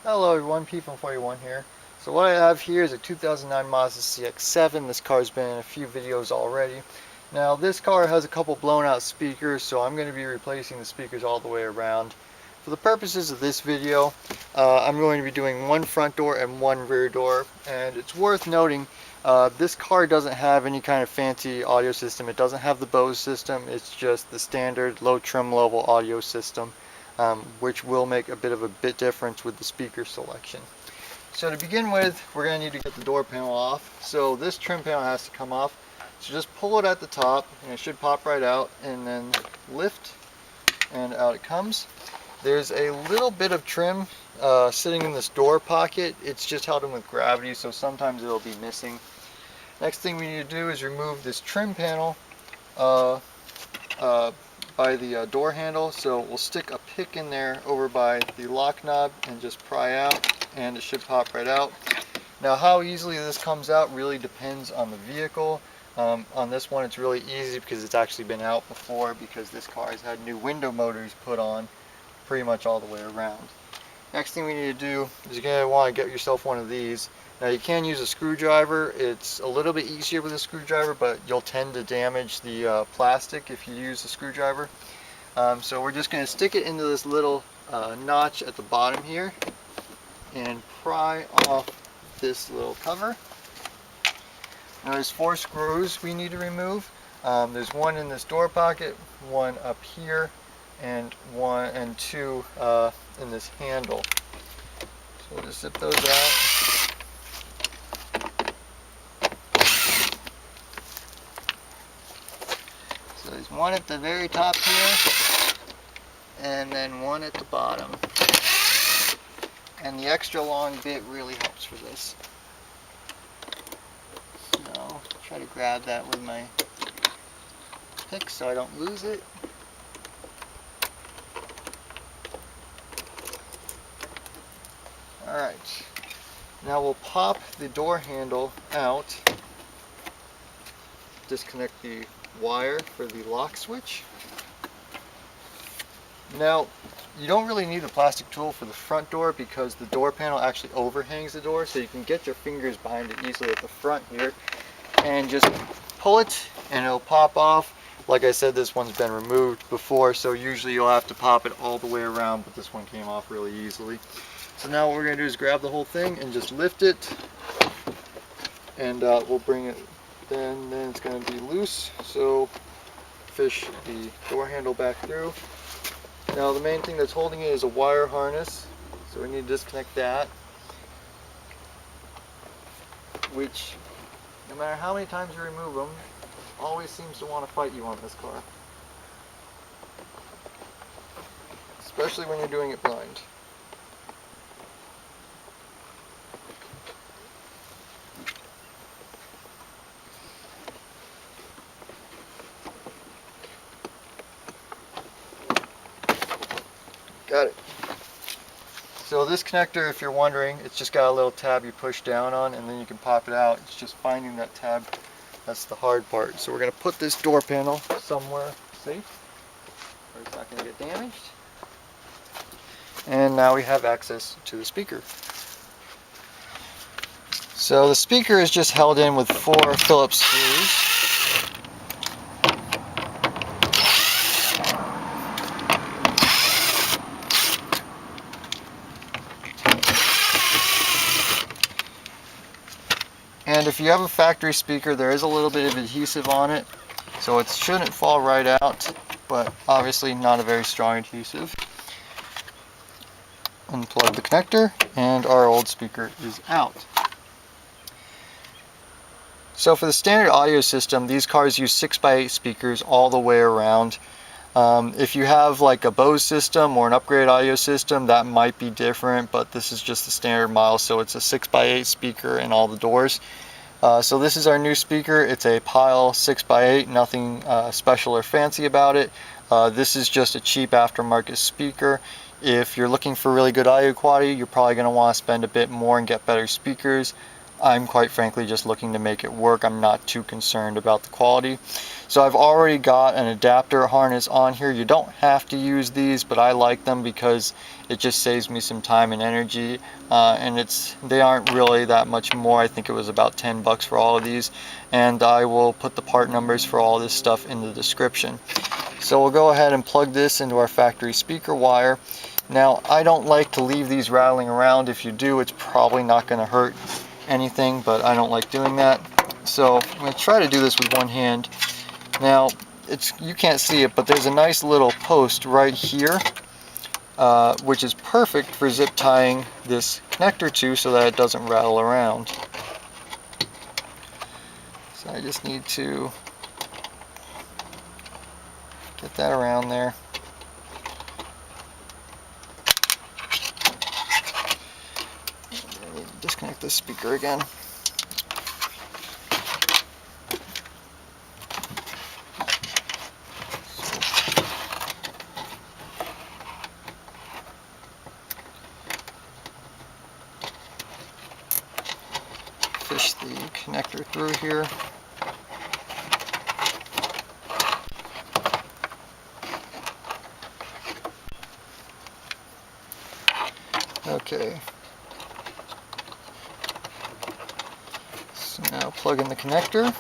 Hello everyone, P41 here. So what I have here is a 2009 Mazda CX-7. This car's been in a few videos already. Now this car has a couple blown out speakers, so I'm going to be replacing the speakers all the way around. For the purposes of this video, I'm going to be doing one front door and one rear door. And it's worth noting, this car doesn't have any kind of fancy audio system. It doesn't have the Bose system. It's just the standard low trim level audio system. Which will make a bit of a difference with the speaker selection. So to begin with, we're going to need to get the door panel off. So this trim panel has to come off. So just pull it at the top and it should pop right out, and then lift and out it comes. There's a little bit of trim sitting in this door pocket. It's just held in with gravity, so sometimes it'll be missing. Next thing we need to do is remove this trim panel by the door handle. So we'll stick a pick in there over by the lock knob and just pry out, and it should pop right out. Now how easily this comes out really depends on the vehicle. On this one it's really easy because it's actually been out before, because this car has had new window motors put on pretty much all the way around. Next thing we need to do is you're going to want to get yourself one of these. Now you can use a screwdriver. It's a little bit easier with a screwdriver, but you'll tend to damage the plastic if you use a screwdriver. So we're just going to stick it into this little notch at the bottom here and pry off this little cover. Now there's 4 screws we need to remove. There's one in this door pocket, one up here, and 2 in this handle. So we'll just zip those out. So there's one at the very top here, and then one at the bottom. And the extra long bit really helps for this. So try to grab that with my pick so I don't lose it. Alright, now we'll pop the door handle out, disconnect the wire for the lock switch. Now, you don't really need a plastic tool for the front door because the door panel actually overhangs the door, so you can get your fingers behind it easily at the front here and just pull it and it'll pop off. Like I said, this one's been removed before, so usually you'll have to pop it all the way around, but this one came off really easily. So now what we're going to do is grab the whole thing and just lift it, and we'll bring it, then it's going to be loose, so fish the door handle back through. Now the main thing that's holding it is a wire harness, so we need to disconnect that, which no matter how many times you remove them, always seems to want to fight you on this car, especially when you're doing it blind. Got it. So this connector, if you're wondering, it's just got a little tab you push down on and then you can pop it out. It's just finding that tab, that's the hard part. So we're going to put this door panel somewhere safe where it's not going to get damaged. And now we have access to the speaker. So the speaker is just held in with 4 Phillips screws. And if you have a factory speaker, there is a little bit of adhesive on it, so it shouldn't fall right out, but obviously not a very strong adhesive. Unplug the connector, and our old speaker is out. So for the standard audio system, these cars use 6x8 speakers all the way around. If you have like a Bose system or an upgraded audio system, that might be different, but this is just the standard model, so it's a 6x8 speaker in all the doors. So this is our new speaker. It's a Pile 6x8, nothing special or fancy about it. This is just a cheap aftermarket speaker. If you're looking for really good audio quality, you're probably going to want to spend a bit more and get better speakers. I'm quite frankly just looking to make it work. I'm not too concerned about the quality. So I've already got an adapter harness on here. You don't have to use these, but I like them because it just saves me some time and energy, and they aren't really that much more. I think it was about 10 bucks for all of these, and I will put the part numbers for all this stuff in the description. So we'll go ahead and plug this into our factory speaker wire. Now, I don't like to leave these rattling around. If you do, it's probably not going to hurt anything, but I don't like doing that. So I'm going to try to do this with one hand. Now, you can't see it, but there's a nice little post right here, which is perfect for zip tying this connector to so that it doesn't rattle around. So I just need to get that around there. Disconnect this speaker again. Fish the connector through here. Okay. So now plug in the connector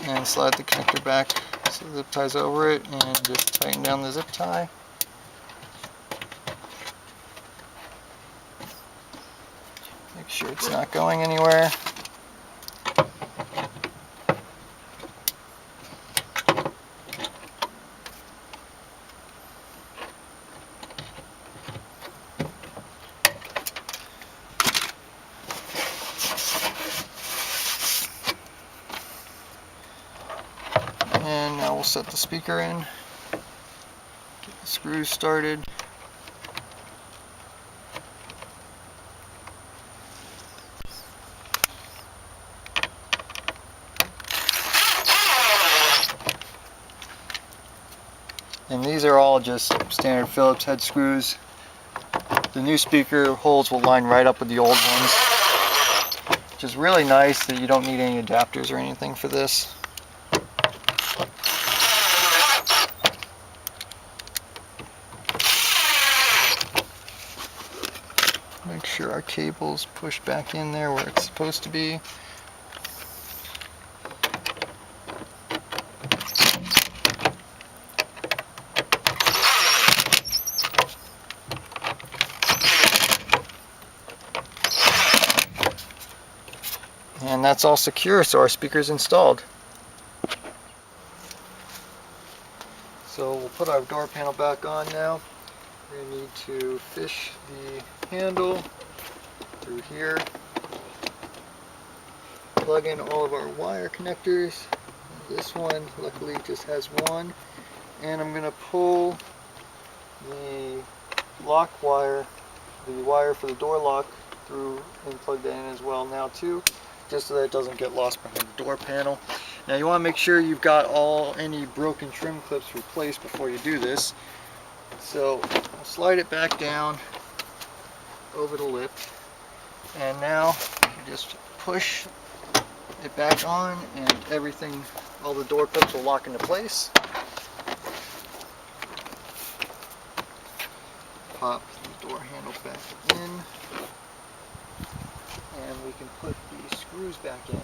and slide the connector back so the zip tie's over it, and just tighten down the zip tie. Make sure it's not going anywhere. And now we'll set the speaker in, get the screws started. And these are all just standard Phillips head screws. The new speaker holes will line right up with the old ones, which is really nice that you don't need any adapters or anything for this. Make sure our cable's pushed back in there where it's supposed to be. And that's all secure, so our speaker's installed. So we'll put our door panel back on now. We need to fish the handle through here. Plug in all of our wire connectors. This one luckily just has one. And I'm going to pull the lock wire, the wire for the door lock, through and plug that in as well now too, just so that it doesn't get lost behind the door panel. Now you want to make sure you've got any broken trim clips replaced before you do this. So I'll slide it back down over the lip, and now you just push it back on and everything, all the door clips will lock into place. Pop the door handle back in, and we can put the screws back in.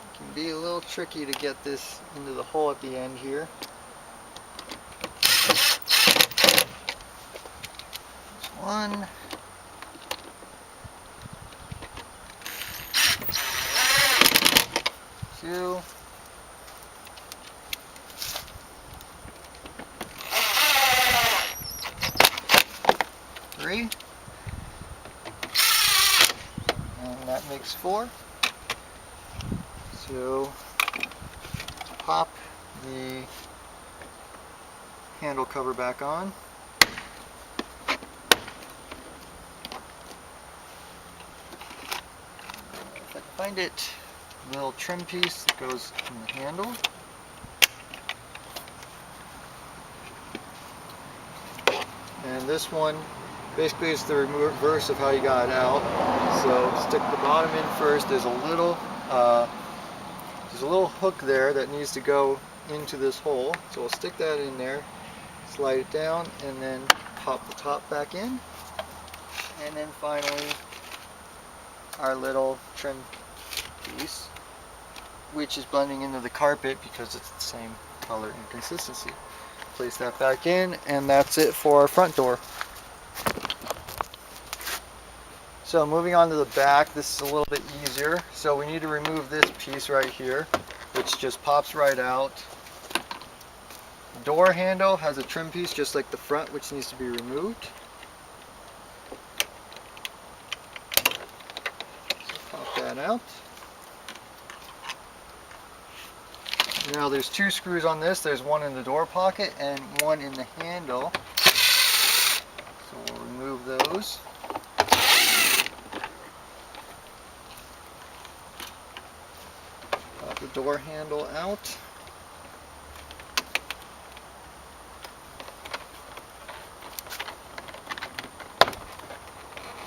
It can be a little tricky to get this into the hole at the end here. There's one. Two. Three. And that makes four. So pop the handle cover back on. behind it, little trim piece that goes in the handle. And this one basically is the reverse of how you got it out. So stick the bottom in first. There's a little hook there that needs to go into this hole. So we'll stick that in there, slide it down, and then pop the top back in. And then finally our little trim piece, which is blending into the carpet because it's the same color and consistency. Place that back in, and that's it for our front door. So moving on to the back, this is a little bit easier. So we need to remove this piece right here, which just pops right out. Door handle has a trim piece just like the front, which needs to be removed. So pop that out. Now there's two screws on this. There's one in the door pocket and one in the handle. So we'll remove those. Pop the door handle out.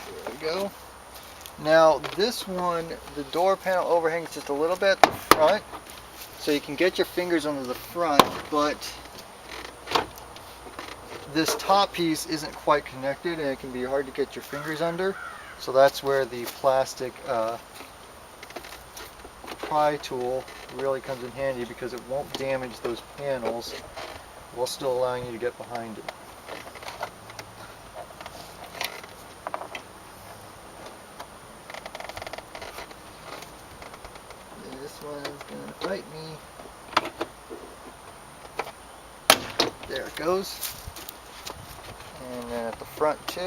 There we go. Now this one, the door panel overhangs just a little bit at the front. So you can get your fingers under the front, but this top piece isn't quite connected and it can be hard to get your fingers under. So that's where the plastic pry tool really comes in handy, because it won't damage those panels while still allowing you to get behind it. This one's going to bite me. There it goes. And then at the front too.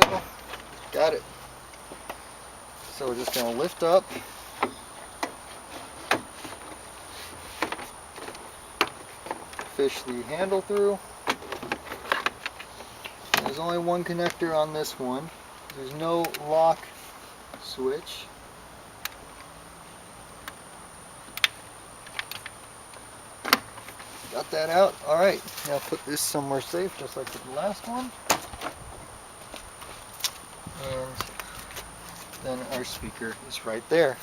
Got it. So we're just going to lift up. Fish the handle through. There's only one connector on this one. There's no lock switch. Got that out. Alright, now put this somewhere safe, just like the last one. And then our speaker is right there.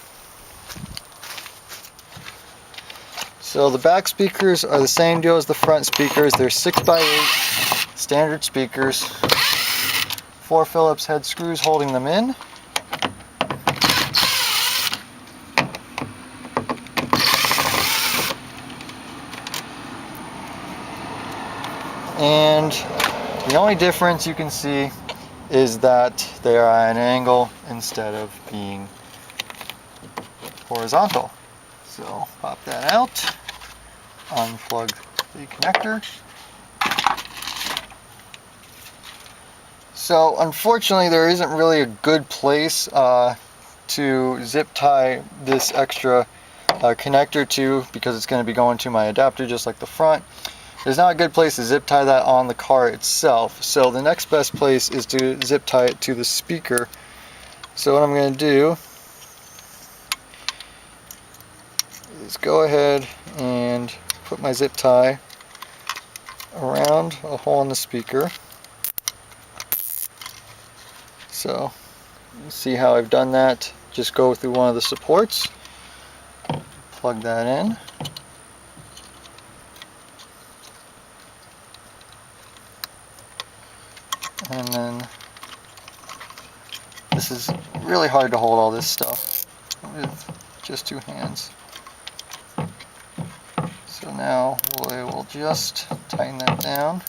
So the back speakers are the same deal as the front speakers. They're 6x8 standard speakers. 4 Phillips head screws holding them in. And the only difference you can see is that they are at an angle instead of being horizontal. So pop that out, unplug the connector. So unfortunately there isn't really a good place to zip tie this extra connector to, because it's going to be going to my adapter just like the front. There's not a good place to zip tie that on the car itself. So the next best place is to zip tie it to the speaker. So what I'm going to do is go ahead and put my zip tie around a hole in the speaker. So you see how I've done that. Just go through one of the supports, plug that in. And then this is really hard to hold all this stuff with just 2 hands. So now we will just tighten that down,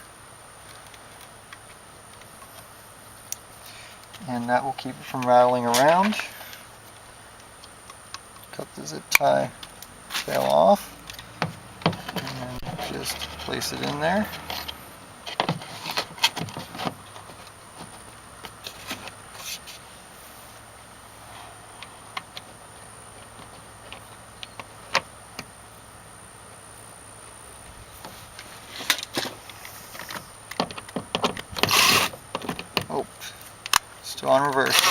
and that will keep it from rattling around. Cut the zip tie tail off and then just place it in there. Still on reverse.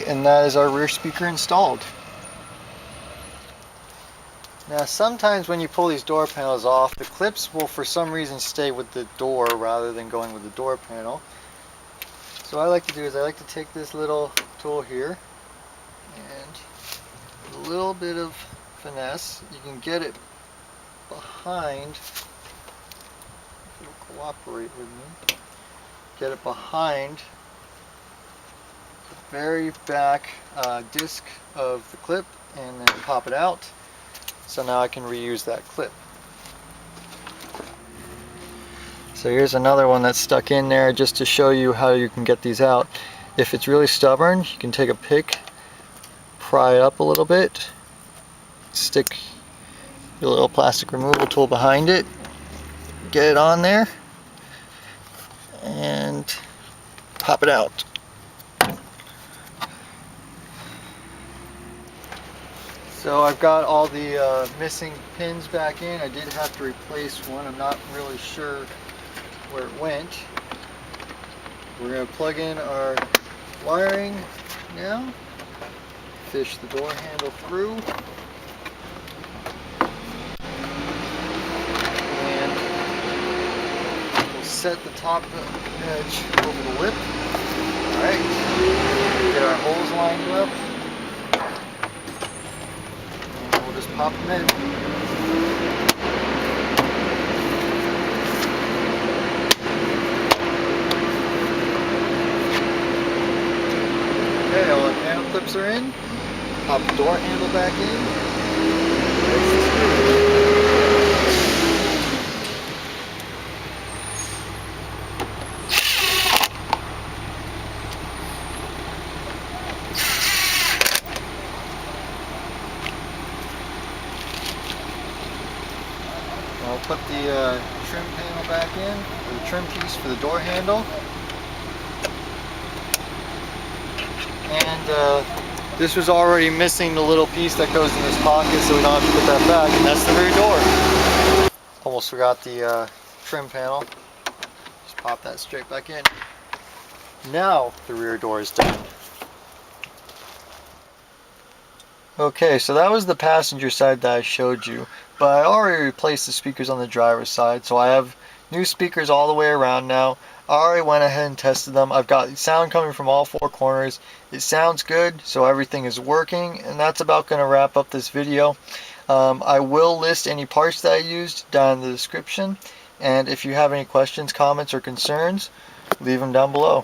Alright, and that is our rear speaker installed. Now sometimes when you pull these door panels off, the clips will for some reason stay with the door rather than going with the door panel. So what I like to do is I like to take this little tool here and with a little bit of finesse, you can get it behind, if it'll cooperate with me, get it behind the very back disc of the clip and then pop it out. So now I can reuse that clip. So here's another one that's stuck in there just to show you how you can get these out. If it's really stubborn, you can take a pick, pry it up a little bit, stick your little plastic removal tool behind it, get it on there, and pop it out. So I've got all the missing pins back in. I did have to replace one. I'm not really sure where it went. We're going to plug in our wiring now. Fish the door handle through. And we'll set the top edge over the lip. Alright. Get our holes lined up. Just pop them in. Okay, all the panel clips are in. Pop the door handle back in. There's the screw. I'll put the trim panel back in, or the trim piece for the door handle. And this was already missing the little piece that goes in this pocket, so we don't have to put that back, and that's the rear door. Almost forgot the trim panel. Just pop that straight back in. Now the rear door is done. Okay, so that was the passenger side that I showed you, but I already replaced the speakers on the driver's side, so I have new speakers all the way around now. I already went ahead and tested them. I've got sound coming from all four corners. It sounds good, so everything is working, and that's about going to wrap up this video. I will list any parts that I used down in the description, and if you have any questions, comments, or concerns, leave them down below.